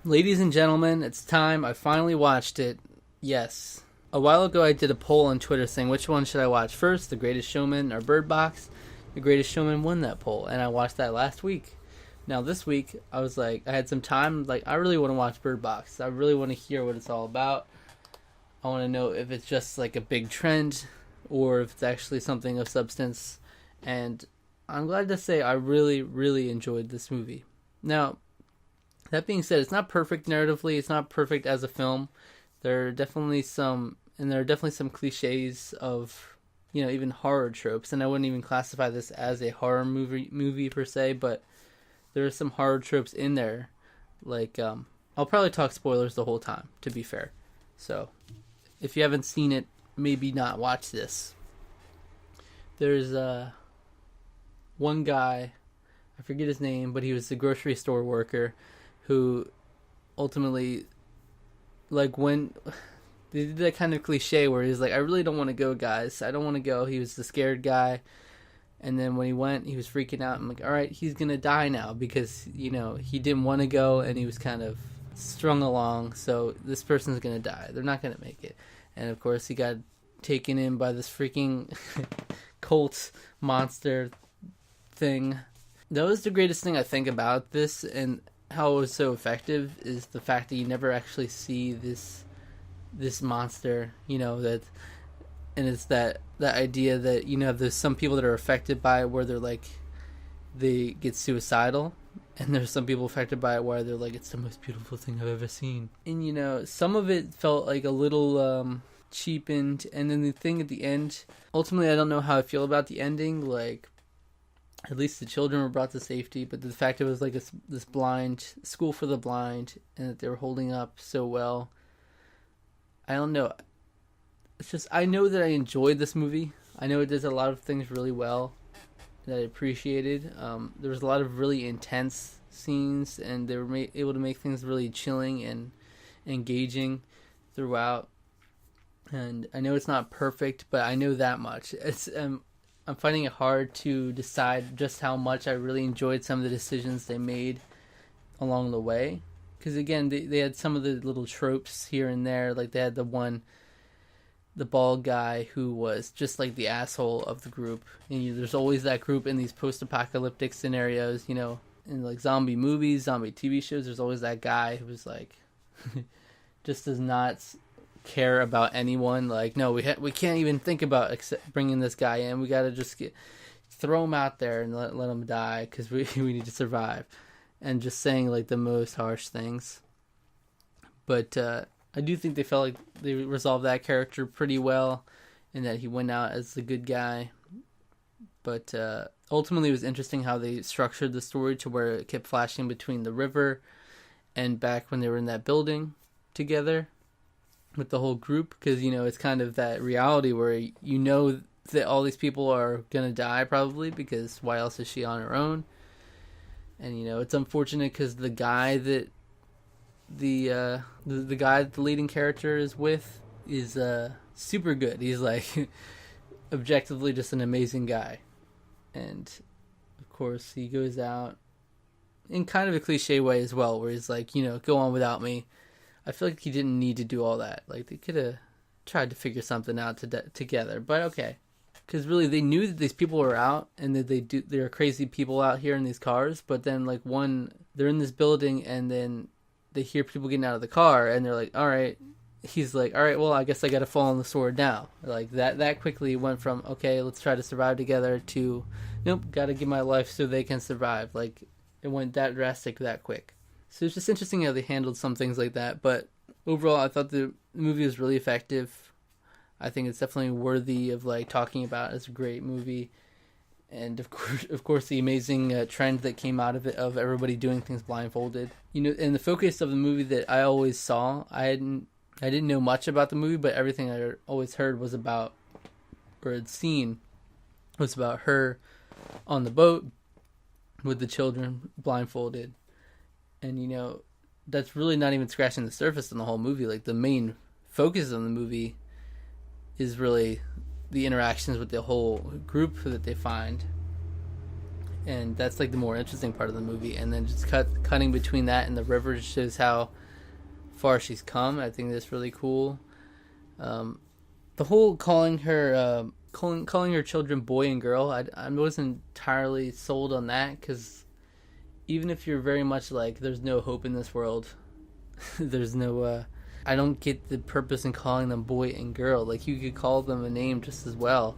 Ladies and gentlemen, it's time. I finally watched it. Yes. A while ago, I did a poll on Twitter saying which one should I watch first, The Greatest Showman or Bird Box. The Greatest Showman won that poll, and I watched that last week. Now, this week, I was like, I had some time. Like, I really want to watch Bird Box. I really want to hear what it's all about. I want to know if it's just like a big trend or if it's actually something of substance. And I'm glad to say I really, really enjoyed this movie. Now, that being said, it's not perfect narratively. It's not perfect as a film. There are definitely some cliches of, even horror tropes. And I wouldn't even classify this as a horror movie per se, but there are some horror tropes in there. Like, I'll probably talk spoilers the whole time, to be fair. So, if you haven't seen it, maybe not watch this. There's one guy, I forget his name, but he was the grocery store worker who ultimately, like, when they did that kind of cliche where he's like, I really don't want to go, guys. I don't want to go. He was the scared guy. And then when he went, he was freaking out. I'm like, all right, he's going to die now because, he didn't want to go and he was kind of strung along. So this person's going to die. They're not going to make it. And of course, he got taken in by this freaking cult monster thing. That was the greatest thing I think about this, and how it was so effective is the fact that you never actually see this monster, that, and it's that idea that, there's some people that are affected by it where they're like, they get suicidal, and there's some people affected by it where they're like, it's the most beautiful thing I've ever seen. And some of it felt like a little cheapened, and then the thing at the end, ultimately I don't know how I feel about the ending. Like, at least the children were brought to safety, but the fact it was like this blind school for the blind, and that they were holding up so well, I don't know. It's just, I know that I enjoyed this movie. I know it does a lot of things really well that I appreciated. There was a lot of really intense scenes, and they were able to make things really chilling and engaging throughout. And I know it's not perfect, but I know that much. I'm finding it hard to decide just how much I really enjoyed some of the decisions they made along the way. Because again, they had some of the little tropes here and there. Like, they had the bald guy who was just like the asshole of the group. And there's always that group in these post-apocalyptic scenarios, in like zombie movies, zombie TV shows. There's always that guy who's like, just does not care about anyone. Like, no, we can't even think about bringing this guy in. We gotta just throw him out there and let him die because we need to survive, and just saying like the most harsh things. But I do think they felt like they resolved that character pretty well, and that he went out as the good guy. But ultimately, it was interesting how they structured the story to where it kept flashing between the river and back when they were in that building together with the whole group, because it's kind of that reality where that all these people are gonna die probably, because why else is she on her own? And it's unfortunate because the guy that the guy that the leading character is with is super good. He's like objectively just an amazing guy, and of course he goes out in kind of a cliche way as well, where he's like, go on without me. I feel like he didn't need to do all that. Like, they could have tried to figure something out together. But okay. Because really, they knew that these people were out, and that there are crazy people out here in these cars. But then, like, they're in this building, and then they hear people getting out of the car, and they're like, all right. He's like, all right, well, I guess I got to fall on the sword now. Like, that quickly went from, okay, let's try to survive together, to, nope, got to give my life so they can survive. Like, it went that drastic that quick. So it's just interesting how they handled some things like that. But overall, I thought the movie was really effective. I think it's definitely worthy of like talking about as a great movie. And of course, the amazing trend that came out of it, of everybody doing things blindfolded. And the focus of the movie that I always saw, I didn't know much about the movie, but everything I always heard was about, or had seen, was about her on the boat with the children blindfolded. And, that's really not even scratching the surface in the whole movie. Like, the main focus of the movie is really the interactions with the whole group that they find. and that's like the more interesting part of the movie. And then just cutting between that and the river shows how far she's come. I think that's really cool. The whole calling her children boy and girl, I wasn't entirely sold on that, because even if you're very much like, there's no hope in this world, there's no I don't get the purpose in calling them boy and girl. Like, you could call them a name just as well.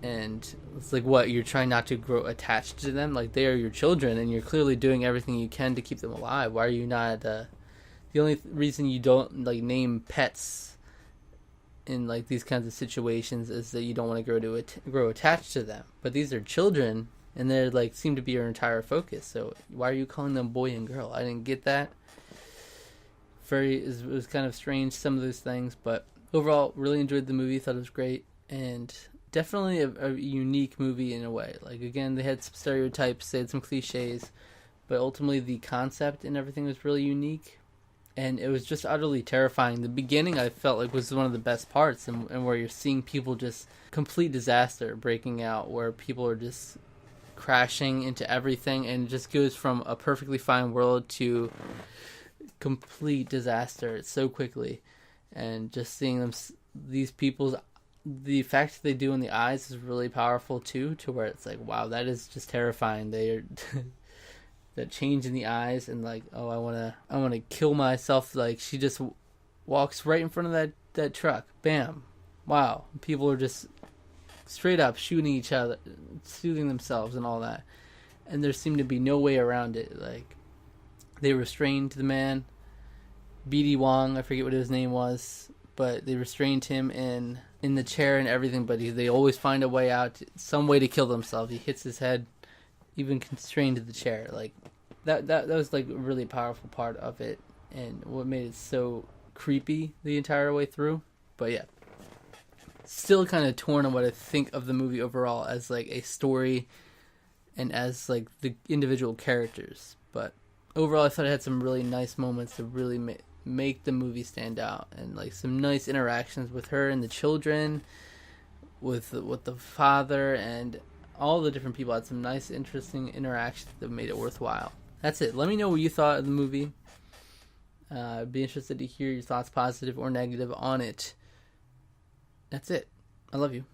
And it's like, what, you're trying not to grow attached to them? Like, they are your children, and you're clearly doing everything you can to keep them alive. Why are you not the only reason you don't like name pets in like these kinds of situations is that you don't want to grow attached to them. But these are children, and they're like, seem to be your entire focus. So why are you calling them boy and girl? I didn't get that. It was kind of strange, some of those things, but overall, really enjoyed the movie. Thought it was great, and definitely a unique movie in a way. Like, again, they had some stereotypes, they had some cliches, but ultimately the concept and everything was really unique, and it was just utterly terrifying. The beginning, I felt like, was one of the best parts, and where you're seeing people just complete disaster breaking out, where people are just crashing into everything, and it just goes from a perfectly fine world to complete disaster so quickly. And just seeing these people's, the effect they do in the eyes is really powerful too, to where it's like, wow, that is just terrifying. They are that change in the eyes, and like, oh, I want to kill myself. Like, she just walks right in front of that truck, bam, wow, people are just straight up shooting each other, shooting themselves and all that, and there seemed to be no way around it. Like, they restrained the man, BD Wong, I forget what his name was, but they restrained him in the chair and everything, but they always find a way out, some way to kill themselves. He hits his head, even constrained to the chair. Like, that was like a really powerful part of it, and what made it so creepy the entire way through. But yeah, still kind of torn on what I think of the movie overall as like a story and as like the individual characters. But overall, I thought it had some really nice moments to really make the movie stand out, and like some nice interactions with her and the children, with the father, and all the different people had some nice, interesting interactions that made it worthwhile. That's it. Let me know what you thought of the movie. I'd be interested to hear your thoughts, positive or negative, on it. That's it. I love you.